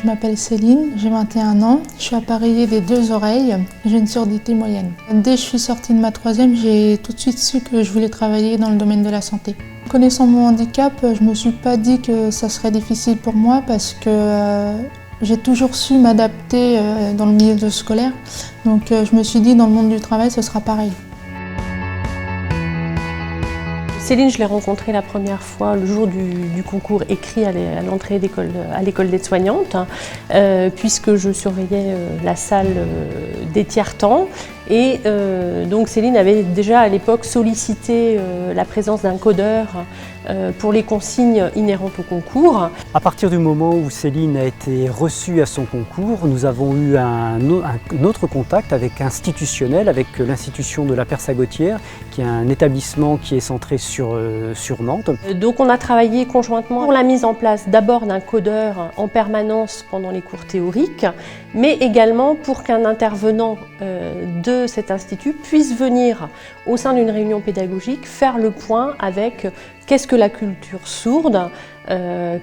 Je m'appelle Céline, j'ai 21 ans, je suis appareillée des 2 oreilles, j'ai une surdité moyenne. Dès que je suis sortie de ma 3e, j'ai tout de suite su que je voulais travailler dans le domaine de la santé. Connaissant mon handicap, je ne me suis pas dit que ça serait difficile pour moi parce que j'ai toujours su m'adapter dans le milieu scolaire. Donc je me suis dit dans le monde du travail, ce sera pareil. Céline, je l'ai rencontrée la première fois le jour du concours écrit à l'entrée à l'école d'aide-soignante, puisque je surveillais la salle des tiers-temps. Et donc Céline avait déjà à l'époque sollicité la présence d'un codeur pour les consignes inhérentes au concours. À partir du moment où Céline a été reçue à son concours, nous avons eu un autre contact avec institutionnel, avec l'institution de la Persagotière, qui est un établissement qui est centré sur Nantes. Donc on a travaillé conjointement pour la mise en place d'abord d'un codeur en permanence pendant les cours théoriques, mais également pour qu'un intervenant de cet institut puisse venir au sein d'une réunion pédagogique faire le point avec qu'est-ce que la culture sourde,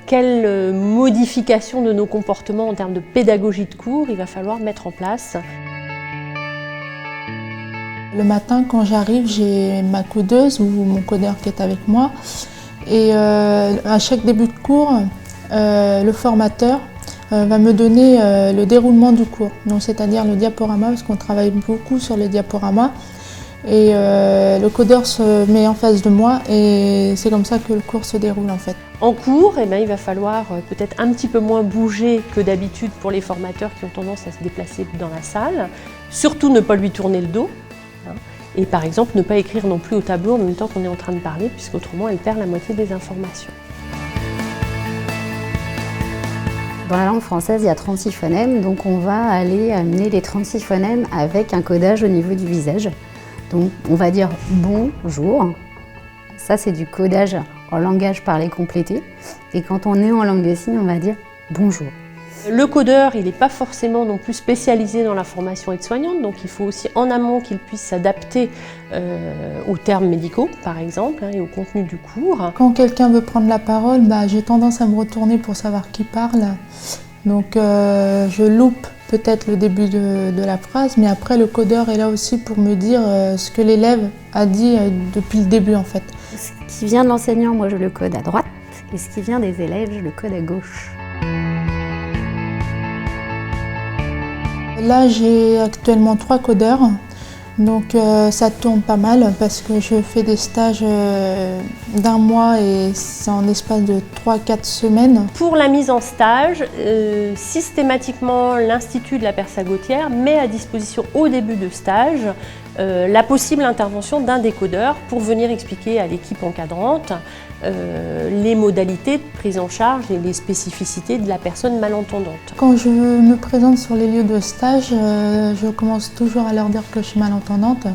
quelle modification de nos comportements en termes de pédagogie de cours il va falloir mettre en place. Le matin, quand j'arrive, j'ai ma codeuse ou mon codeur qui est avec moi. Et à chaque début de cours, le formateur va me donner le déroulement du cours. Donc, c'est-à-dire le diaporama, parce qu'on travaille beaucoup sur le diaporama. Et le codeur se met en face de moi et c'est comme ça que le cours se déroule en fait. En cours, il va falloir peut-être un petit peu moins bouger que d'habitude pour les formateurs qui ont tendance à se déplacer dans la salle. Surtout ne pas lui tourner le dos. Et par exemple, ne pas écrire non plus au tableau en même temps qu'on est en train de parler, puisqu'autrement elle perd la moitié des informations. Dans la langue française, il y a 36 phonèmes, donc on va aller amener les 36 phonèmes avec un codage au niveau du visage. Donc on va dire bonjour, ça c'est du codage en langage parlé complété. Et quand on est en langue des signes, on va dire bonjour. Le codeur, il n'est pas forcément non plus spécialisé dans la formation aide-soignante, donc il faut aussi en amont qu'il puisse s'adapter aux termes médicaux, par exemple, et au contenu du cours. Quand quelqu'un veut prendre la parole, j'ai tendance à me retourner pour savoir qui parle. Donc je loupe peut-être le début de la phrase, mais après le codeur est là aussi pour me dire ce que l'élève a dit depuis le début en fait. Ce qui vient de l'enseignant, moi je le code à droite, et ce qui vient des élèves, je le code à gauche. Là, j'ai actuellement 3 codeurs, donc ça tourne pas mal parce que je fais des stages d'1 mois et c'est en espace de 3-4 semaines. Pour la mise en stage, systématiquement l'Institut de la Persagotière met à disposition au début de stage la possible intervention d'un décodeur pour venir expliquer à l'équipe encadrante les modalités de prise en charge et les spécificités de la personne malentendante. Quand je me présente sur les lieux de stage, je commence toujours à leur dire que je suis malentendante.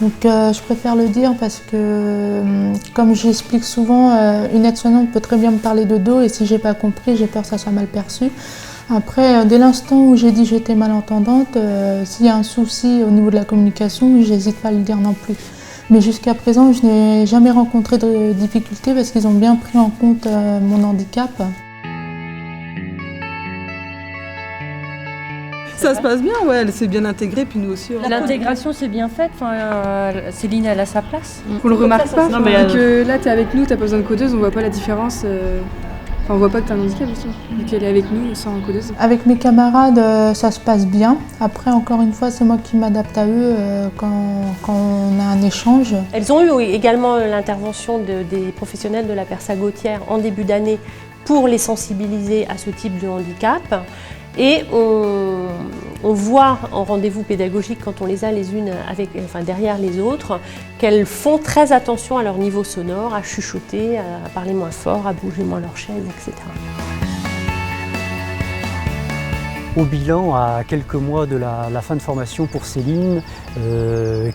Donc je préfère le dire parce que, comme j'explique souvent, une aide-soignante peut très bien me parler de dos et si j'ai pas compris, j'ai peur que ça soit mal perçu. Après, dès l'instant où j'ai dit que j'étais malentendante, s'il y a un souci au niveau de la communication, j'hésite pas à le dire non plus. Mais jusqu'à présent, je n'ai jamais rencontré de difficultés parce qu'ils ont bien pris en compte mon handicap. Ça se passe bien, ouais, elle s'est bien intégrée, puis nous aussi. L'intégration c'est bien faite, Céline elle a sa place. On le remarque pas, Non, mais que là t'es avec nous, t'as pas besoin de codeuse, on voit pas la différence. On voit pas que t'as un handicap justement, vu qu'elle est avec nous sans codeuse. Avec mes camarades, ça se passe bien. Après, encore une fois, c'est moi qui m'adapte à eux quand on a un échange. Elles ont eu également l'intervention des professionnels de la Persagotière en début d'année pour les sensibiliser à ce type de handicap. Et on voit en rendez-vous pédagogique, quand on les a les unes derrière les autres, qu'elles font très attention à leur niveau sonore, à chuchoter, à parler moins fort, à bouger moins leur chaise, etc. Au bilan, à quelques mois de la fin de formation pour Céline,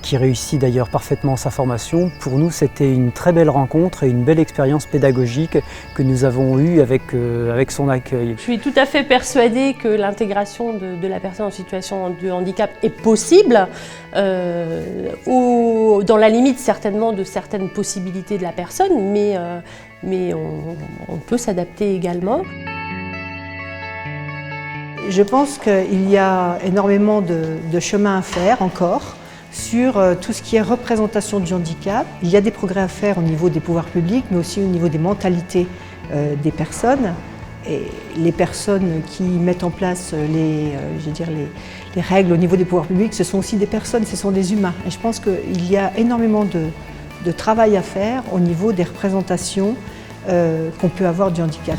qui réussit d'ailleurs parfaitement sa formation, pour nous c'était une très belle rencontre et une belle expérience pédagogique que nous avons eue avec son accueil. Je suis tout à fait persuadée que l'intégration de la personne en situation de handicap est possible, dans la limite certainement de certaines possibilités de la personne, mais on peut s'adapter également. Je pense qu'il y a énormément de chemin à faire encore sur tout ce qui est représentation du handicap. Il y a des progrès à faire au niveau des pouvoirs publics, mais aussi au niveau des mentalités des personnes. Et les personnes qui mettent en place les règles au niveau des pouvoirs publics, ce sont aussi des personnes, ce sont des humains. Et je pense qu'il y a énormément de travail à faire au niveau des représentations qu'on peut avoir du handicap.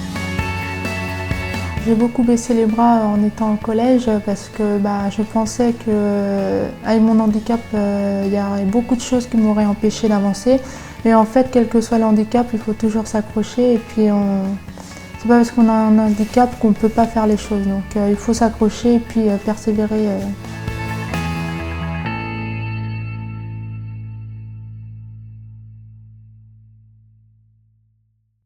J'ai beaucoup baissé les bras en étant au collège parce que je pensais qu'avec mon handicap, il y aurait beaucoup de choses qui m'auraient empêché d'avancer. Mais en fait, quel que soit le handicap, il faut toujours s'accrocher. Et puis, c'est pas parce qu'on a un handicap qu'on ne peut pas faire les choses. Donc, il faut s'accrocher et puis persévérer.